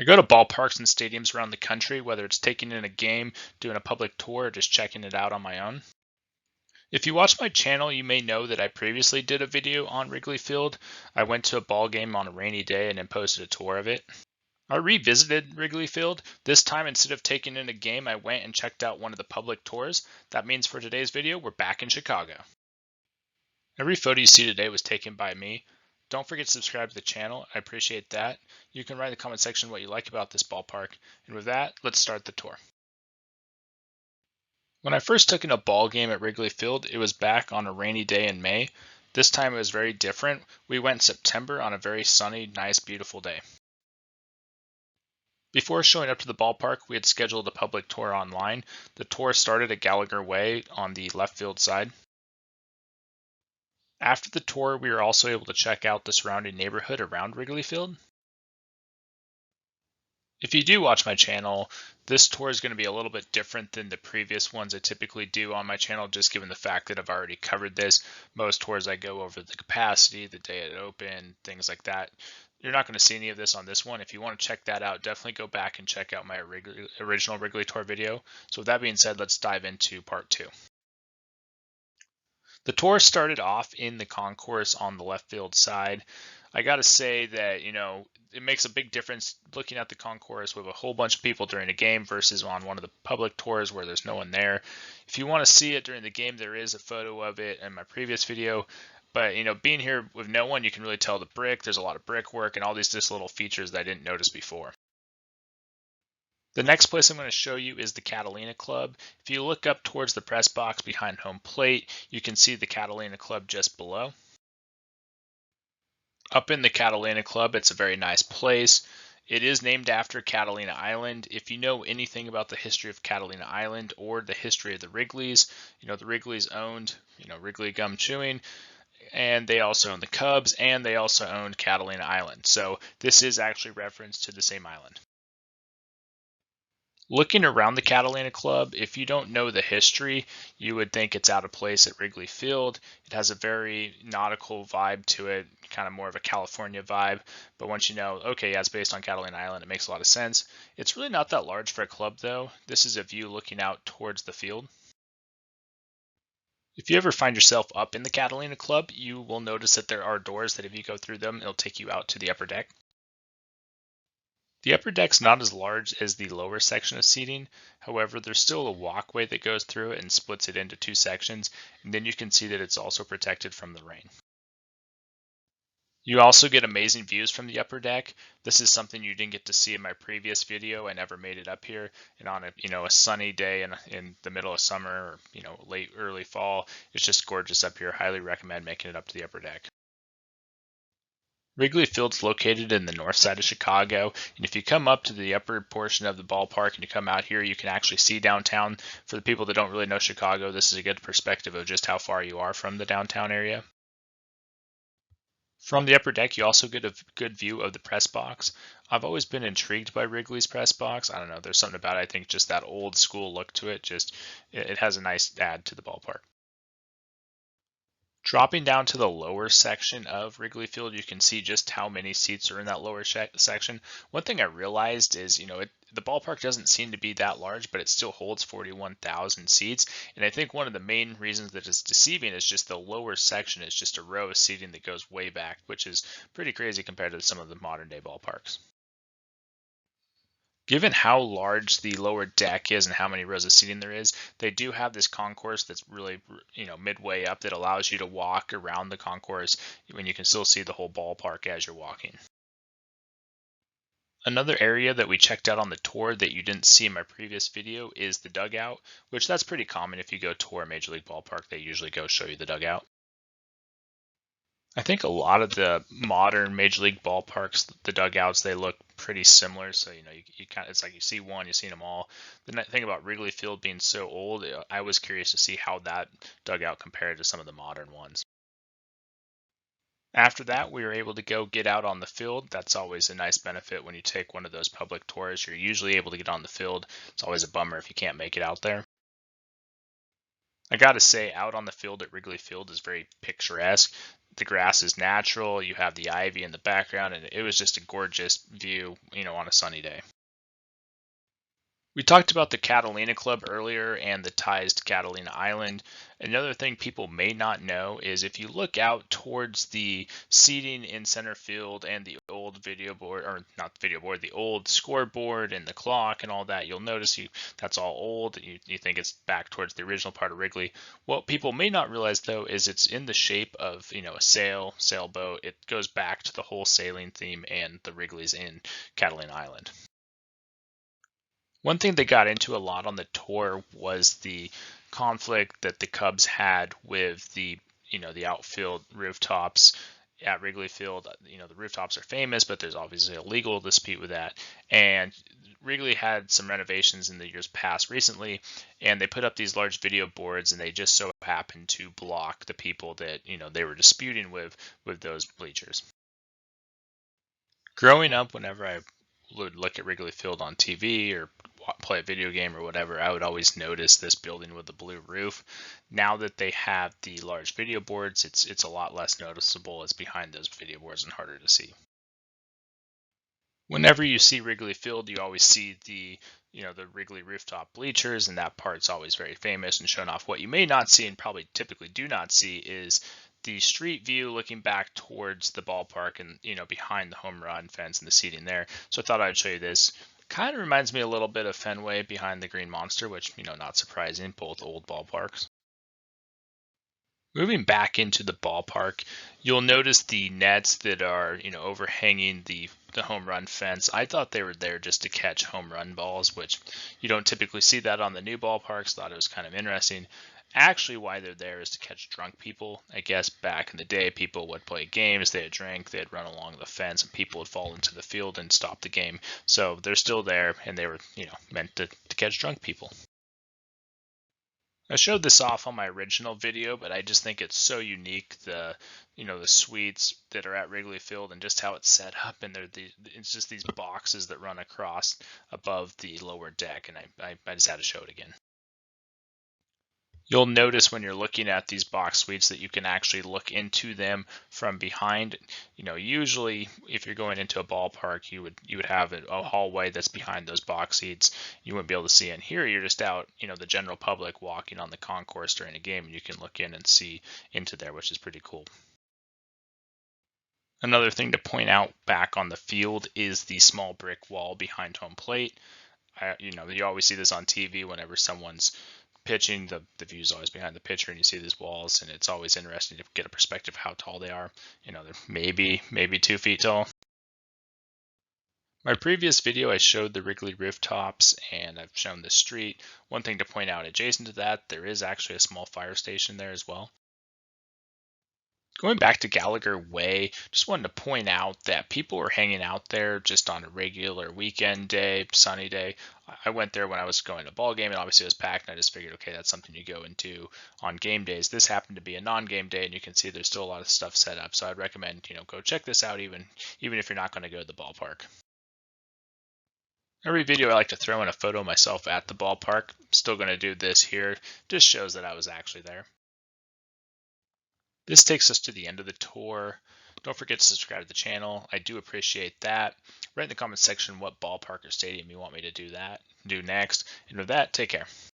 I go to ballparks and stadiums around the country, whether it's taking in a game, doing a public tour, or just checking it out on my own. If you watch my channel, you may know that I previously did a video on Wrigley Field. I went to a ball game on a rainy day and then posted a tour of it. I revisited Wrigley Field. This time, instead of taking in a game, I went and checked out one of the public tours. That means for today's video, we're back in Chicago. Every photo you see today was taken by me. Don't forget to subscribe to the channel. I appreciate that. You can write in the comment section what you like about this ballpark. And with that, let's start the tour. When I first took in a ball game at Wrigley Field, it was back on a rainy day in May. This time it was very different. We went in September on a very sunny, nice, beautiful day. Before showing up to the ballpark, we had scheduled a public tour online. The tour started at Gallagher Way on the left field side. After the tour, we were also able to check out the surrounding neighborhood around Wrigley Field. If you do watch my channel, this tour is going to be a little bit different than the previous ones I typically do on my channel, just given the fact that I've already covered this. Most tours I go over the capacity, the day it opened, things like that. You're not going to see any of this on this one. If you want to check that out, definitely go back and check out my original Wrigley tour video. So with that being said, let's dive into part 2. The tour started off in the concourse on the left field side. I got to say that, it makes a big difference looking at the concourse with a whole bunch of people during a game versus on one of the public tours where there's no one there. If you want to see it during the game, there is a photo of it in my previous video. But, being here with no one, you can really tell the brick. There's a lot of brickwork and all these just little features that I didn't notice before. The next place I'm going to show you is the Catalina Club. If you look up towards the press box behind home plate, you can see the Catalina Club just below. Up in the Catalina Club, it's a very nice place. It is named after Catalina Island. If you know anything about the history of Catalina Island or the history of the Wrigleys, the Wrigleys owned, Wrigley Gum Chewing, and they also owned the Cubs, and they also owned Catalina Island. So this is actually referenced to the same island. Looking around the Catalina Club, if you don't know the history, you would think it's out of place at Wrigley Field. It has a very nautical vibe to it, kind of more of a California vibe. But once you know, okay, yeah, it's based on Catalina Island, it makes a lot of sense. It's really not that large for a club, though. This is a view looking out towards the field. If you ever find yourself up in the Catalina Club, you will notice that there are doors that if you go through them, it'll take you out to the upper deck. The upper deck's not as large as the lower section of seating. However, there's still a walkway that goes through it and splits it into 2 sections, and then you can see that it's also protected from the rain. You also get amazing views from the upper deck. This is something you didn't get to see in my previous video. I never made it up here, and on a sunny day in the middle of summer or late early fall, it's just gorgeous up here. Highly recommend making it up to the upper deck. Wrigley Field's located in the north side of Chicago, and if you come up to the upper portion of the ballpark and you come out here, you can actually see downtown. For the people that don't really know Chicago, this is a good perspective of just how far you are from the downtown area. From the upper deck, you also get a good view of the press box. I've always been intrigued by Wrigley's press box. I don't know, there's something about it, I think just that old school look to it, it has a nice add to the ballpark. Dropping down to the lower section of Wrigley Field, you can see just how many seats are in that lower section. One thing I realized is, the ballpark doesn't seem to be that large, but it still holds 41,000 seats. And I think one of the main reasons that it's deceiving is just the lower section is just a row of seating that goes way back, which is pretty crazy compared to some of the modern day ballparks. Given how large the lower deck is and how many rows of seating there is, they do have this concourse that's really, midway up that allows you to walk around the concourse when you can still see the whole ballpark as you're walking. Another area that we checked out on the tour that you didn't see in my previous video is the dugout, which that's pretty common if you go tour a Major League ballpark, they usually go show you the dugout. I think a lot of the modern Major League ballparks, the dugouts, they look pretty similar. So, you kind of, it's like you see one, you've seen them all. The thing about Wrigley Field being so old, I was curious to see how that dugout compared to some of the modern ones. After that, we were able to go get out on the field. That's always a nice benefit when you take one of those public tours. You're usually able to get on the field. It's always a bummer if you can't make it out there. I gotta say, out on the field at Wrigley Field is very picturesque. The grass is natural. You have the ivy in the background, and it was just a gorgeous view, on a sunny day. We talked about the Catalina Club earlier and the ties to Catalina Island. Another thing people may not know is if you look out towards the seating in center field and the old video board, or not the video board, the old scoreboard and the clock and all that, you'll notice that's all old. You think it's back towards the original part of Wrigley. What people may not realize though is it's in the shape of a sailboat. It goes back to the whole sailing theme and the Wrigley's in Catalina Island. One thing they got into a lot on the tour was the conflict that the Cubs had with the outfield rooftops at Wrigley Field. The rooftops are famous, but there's obviously a legal dispute with that. And Wrigley had some renovations in the years past recently, and they put up these large video boards, and they just so happened to block the people that they were disputing with those bleachers. Growing up, whenever I would look at Wrigley Field on TV or play a video game or whatever, I would always notice this building with the blue roof. Now that they have the large video boards, it's a lot less noticeable. It's behind those video boards and harder to see. Whenever you see Wrigley Field, you always see the Wrigley rooftop bleachers, and that part's always very famous and shown off. What you may not see and probably typically do not see is the street view looking back towards the ballpark and behind the home run fence and the seating there. So I thought I'd show you this. Kind of reminds me a little bit of Fenway behind the Green Monster, which not surprising, both old ballparks. Moving back into the ballpark, you'll notice the nets that are, overhanging the home run fence. I thought they were there just to catch home run balls, which you don't typically see that on the new ballparks. Thought it was kind of interesting. Actually, why they're there is to catch drunk people. I guess back in the day, people would play games, they had drank, they'd run along the fence, and people would fall into the field and stop the game. So they're still there, and they were, meant to catch drunk people. I showed this off on my original video, but I just think it's so unique, the suites that are at Wrigley Field and just how it's set up, and it's just these boxes that run across above the lower deck, and I just had to show it again. You'll notice when you're looking at these box suites that you can actually look into them from behind. Usually if you're going into a ballpark, you would have a hallway that's behind those box seats. You wouldn't be able to see in here. You're just out, the general public walking on the concourse during a game, and you can look in and see into there, which is pretty cool. Another thing to point out back on the field is the small brick wall behind home plate. You always see this on TV whenever someone's pitching. The view is always behind the pitcher, and you see these walls, and it's always interesting to get a perspective of how tall they are. They're maybe 2 feet tall. My previous video, I showed the Wrigley rooftops, and I've shown the street. One thing to point out, adjacent to that, there is actually a small fire station there as well. Going back to Gallagher Way, just wanted to point out that people were hanging out there just on a regular weekend day, sunny day. I went there when I was going to a ball game, and obviously it was packed, and I just figured, okay, that's something you go into on game days. This happened to be a non-game day, and you can see there's still a lot of stuff set up. So I'd recommend, go check this out even if you're not going to go to the ballpark. Every video I like to throw in a photo of myself at the ballpark. Still going to do this here. Just shows that I was actually there. This takes us to the end of the tour. Don't forget to subscribe to the channel. I do appreciate that. Write in the comments section what ballpark or stadium you want me to do next. And with that, take care.